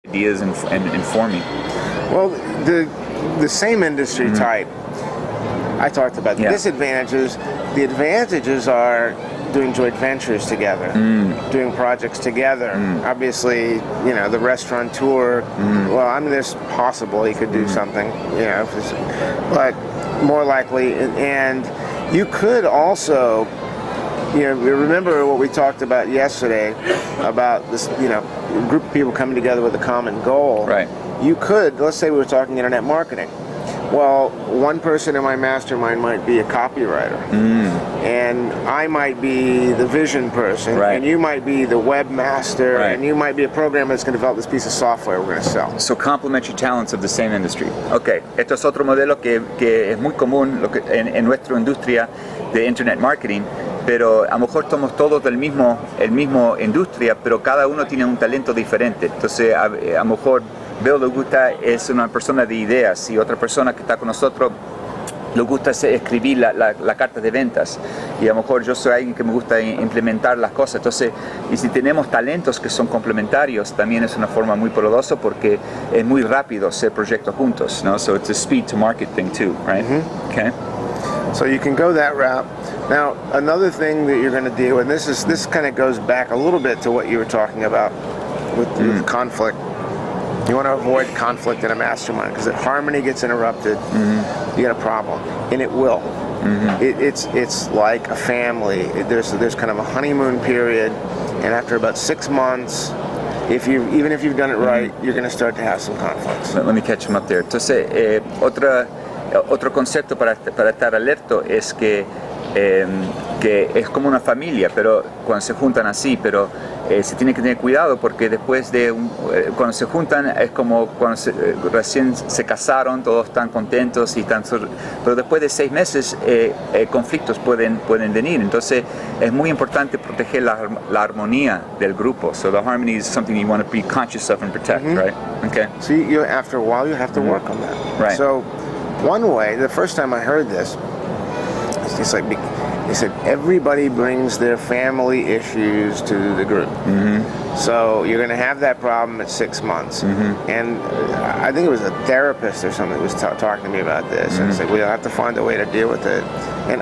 ideas and forming. Well, the same industry type, I talked about the disadvantages. The advantages are doing joint ventures together, doing projects together. Obviously, you know, the restaurateur, well, I mean, there's possible he could do something, you know, but more likely, and you could also, you know, remember what we talked about yesterday about this, you know, group of people coming together with a common goal. Right. You could, let's say we were talking internet marketing. Well, one person in my mastermind might be a copywriter, and I might be the vision person, and you might be the webmaster, and you might be a programmer that's going to develop this piece of software we're going to sell. So complementary talents of the same industry. Okay, esto es otro modelo que es muy común en nuestra industria de internet marketing, pero a lo mejor somos todos del mismo industria, pero cada uno tiene un talento diferente. Entonces, a lo mejor Bill le gusta es una persona de ideas y otra persona que está con nosotros le gusta escribir la carta de ventas, y a lo mejor yo soy alguien que me gusta implementar las cosas. Entonces, y si tenemos talentos que son complementarios, también es una forma muy poderosa porque es muy rápido hacer proyectos juntos, ¿no? So it's a speed to market thing too, right? Okay. So you can go that route. Now, another thing that you're going to do, and this kind of goes back a little bit to what you were talking about with conflict. You want to avoid conflict in a mastermind, because if harmony gets interrupted, you get a problem, and it will. It's like a family. There's kind of a honeymoon period, and after about 6 months, even if you've done it right, you're going to start to have some conflicts. Let me catch him up there. Entonces, otro concepto para estar alerta es que es como una familia, pero cuando se juntan así, pero se tiene que tener cuidado porque después cuando se juntan es como cuando recién se casaron, todos están contentos y pero después de 6 meses conflictos pueden venir. Entonces es muy importante proteger la armonía del grupo. So the harmony is something you want to be conscious of and protect, right? Okay. So after a while you have to work on that. Right. So one way, the first time I heard this, it's like they said everybody brings their family issues to the group. So you're going to have that problem at 6 months. And I think it was a therapist or something that was talking to me about this. And it's like, we'll have to find a way to deal with it. And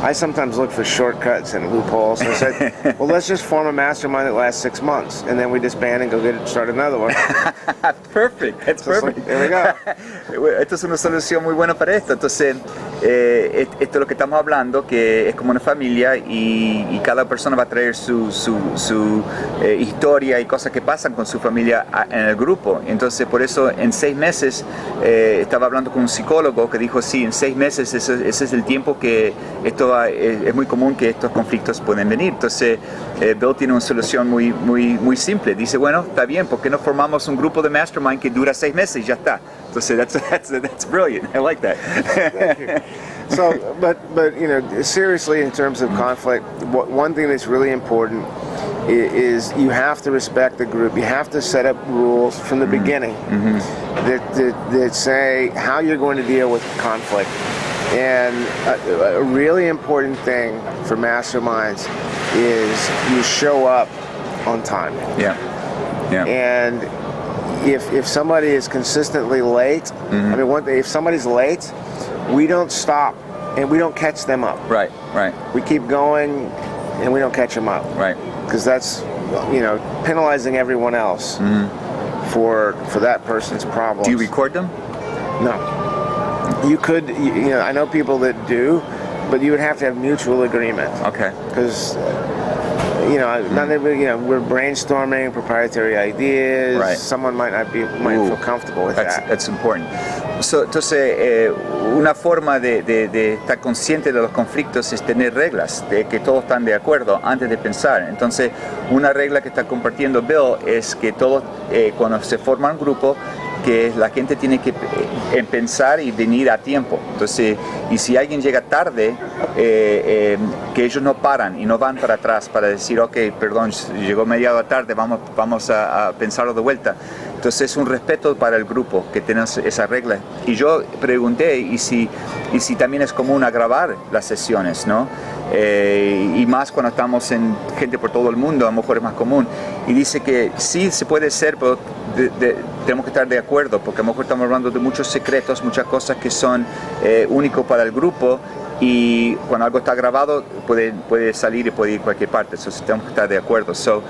I sometimes look for shortcuts and loopholes. So I said, well, let's just form a mastermind that lasts 6 months, and then we disband and go start another one. Perfect. That's perfect. Like, there we go. Esto es una solución muy buena para esto. Entonces, esto es lo que estamos hablando, que es como una familia y cada persona va a traer su historia y cosas que pasan con su familia en el grupo. Entonces, por eso en 6 meses, estaba hablando con un psicólogo que dijo, sí, en 6 meses ese es el tiempo que es muy común que estos conflictos pueden venir. Entonces, Bill tiene una solución muy simple. Dice, bueno, está bien, ¿por qué no formamos un grupo de Mastermind que dura 6 meses y ya está? Entonces, that's brilliant. I like that. Thank you. So, but you know, seriously, in terms of conflict, one thing that's really important is you have to respect the group. You have to set up rules from the beginning that say how you're going to deal with conflict. And a really important thing for masterminds is you show up on time. Yeah. And if somebody is consistently late, I mean, if somebody's late, we don't stop and we don't catch them up. Right. We keep going and we don't catch them up. Right. Because that's, you know, penalizing everyone else for that person's problems. Do you record them? No. You could, you know, I know people that do, but you would have to have mutual agreement. Okay. Because, you know, not everybody, you know, we're brainstorming proprietary ideas. Right. Someone might feel comfortable with that. That's important. So, entonces, una forma de estar consciente de los conflictos es tener reglas, de que todos están de acuerdo antes de pensar. Entonces, una regla que está compartiendo Bill es que todos, cuando se forma un grupo, que la gente tiene que pensar y venir a tiempo. Entonces, y si alguien llega tarde, que ellos no paran y no van para atrás para decir, ok, perdón, llegó media hora tarde, vamos a pensarlo de vuelta. Entonces es un respeto para el grupo que tenemos esa regla. Y yo pregunté, ¿y si también es común a grabar las sesiones, ¿no? Y más cuando estamos en gente por todo el mundo, a lo mejor es más común. Y dice que sí se puede hacer, pero tenemos que estar de acuerdo, porque a lo mejor estamos hablando de muchos secretos, muchas cosas que son únicos para el grupo, y cuando algo está grabado puede salir y puede ir a cualquier parte, entonces tenemos que estar de acuerdo. So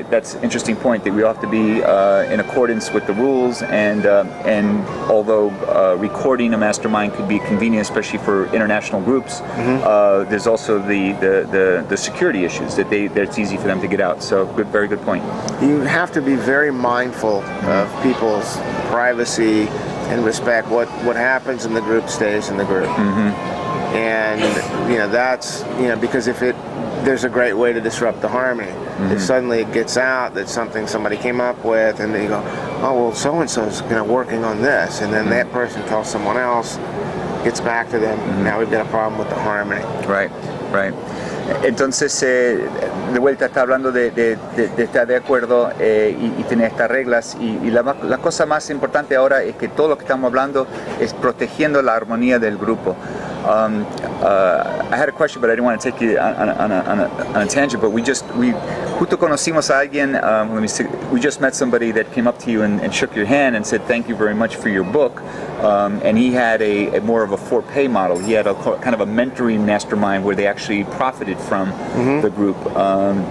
that's an interesting point, that we have to be in accordance with the rules, and although recording a mastermind could be convenient, especially for international groups, there's also the security issues that it's easy for them to get out. So very good point. You have to be very mindful of people's privacy and respect. What happens in the group stays in the group. And that's because there's a great way to disrupt the harmony. If suddenly it gets out that somebody came up with, and they go, oh well, so and so's working on this, and then that person tells someone else, gets back to them. Now we've got a problem with the harmony. Right. Entonces, de vuelta está hablando de estar de acuerdo y tener estas reglas, y la cosa más importante ahora es que todo lo que estamos hablando es protegiendo la armonía del grupo. I had a question, but I didn't want to take you on a tangent, but we justo conocimos a alguien, we just met somebody that came up to you and shook your hand and said thank you very much for your book, and he had a more of a for-pay model. He had a kind of a mentoring mastermind where they actually profited from the group.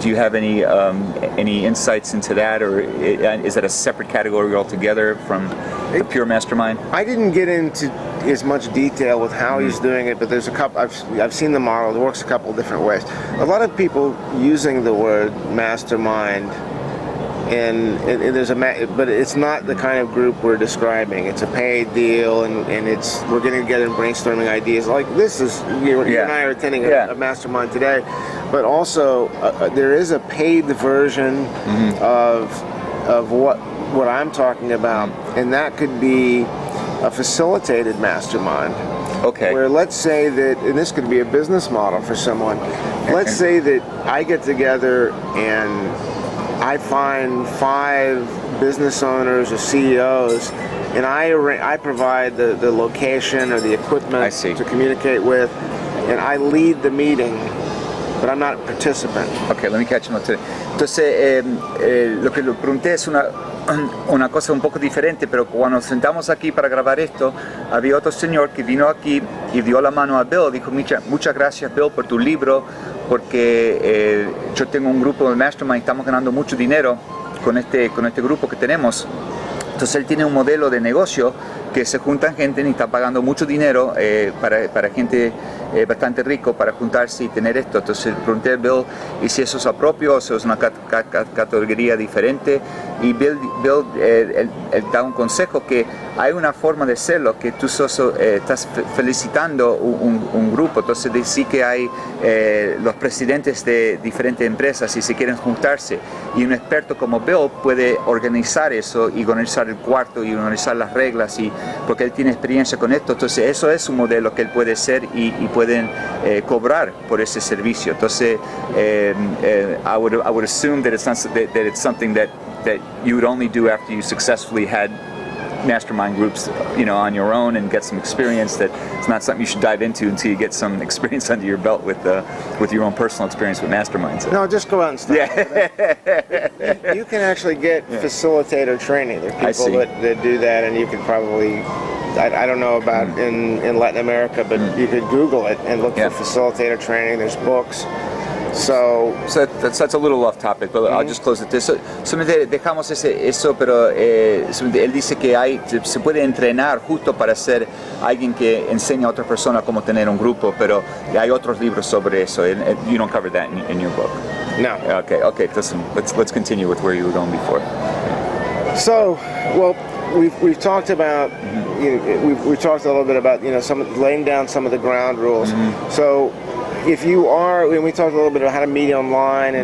Do you have any insights into that, or is that a separate category altogether from the pure mastermind? I didn't get into as much detail with how he's doing it, but there's a couple. I've seen the model. It works a couple different ways. A lot of people using the word mastermind, and but it's not the kind of group we're describing. It's a paid deal, and we're getting together and brainstorming ideas. Like this is you and I are attending a mastermind today, but also there is a paid version of what I'm talking about, and that could be a facilitated mastermind. Okay. Where let's say that, and this could be a business model for someone. Let's say that I get together and I find 5 business owners or CEOs, and I provide the location or the equipment to communicate with, and I lead the meeting, but I'm not a participant. Okay, let me catch him up to. Entonces, lo que le pregunté es una cosa un poco diferente, pero cuando nos sentamos aquí para grabar esto, había otro señor que vino aquí y dio la mano a Bill, dijo muchas gracias Bill por tu libro, porque yo tengo un grupo de Mastermind, estamos ganando mucho dinero con este grupo que tenemos. Entonces él tiene un modelo de negocio que se juntan gente y está pagando mucho dinero para gente bastante rico para juntarse y tener esto. Entonces pregunté a Bill y si eso es propio o si es una categoría diferente, y Bill él da un consejo que hay una forma de hacerlo, que tú estás felicitando un grupo. Entonces sí que hay los presidentes de diferentes empresas y si quieren juntarse, y un experto como Bill puede organizar eso y organizar el cuarto y organizar las reglas, porque él tiene experiencia con esto. Entonces eso es un modelo que él puede hacer y pueden cobrar por ese servicio. Entonces I would assume that it's something that you would only do after you successfully had mastermind groups, on your own and get some experience. That it's not something you should dive into until you get some experience under your belt with your own personal experience with masterminds. No, just go out and start. Yeah. You can actually get facilitator training. There are people that do that, and you could probably, I don't know about in Latin America, but you could Google it and look for facilitator training. There's books. So that's a little off topic, but I'll just close it. Solamente dejamos eso, pero él dice que se puede entrenar justo para ser alguien que enseña a otras personas cómo tener un grupo, pero hay otros libros sobre eso. You don't cover that in your book. No. Okay. Listen, let's continue with where you were going before. So, well, we've talked about we've talked a little bit about laying down some of the ground rules. So. If you are, we talked a little bit about how to meet online,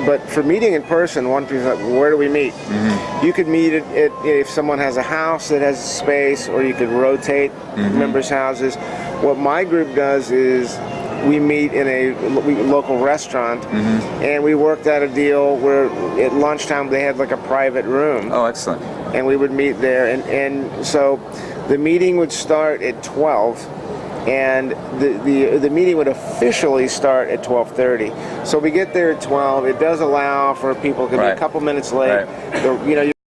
but for meeting in person, one piece of, where do we meet? You could meet if someone has a house that has space, or you could rotate members' houses. What my group does is we meet in a local restaurant, and we worked out a deal where at lunchtime they had like a private room. Oh, excellent. And we would meet there, and so the meeting would start at 12. And the meeting would officially start at 12:30. So we get there at 12. It does allow for people to be a couple minutes late. Right. You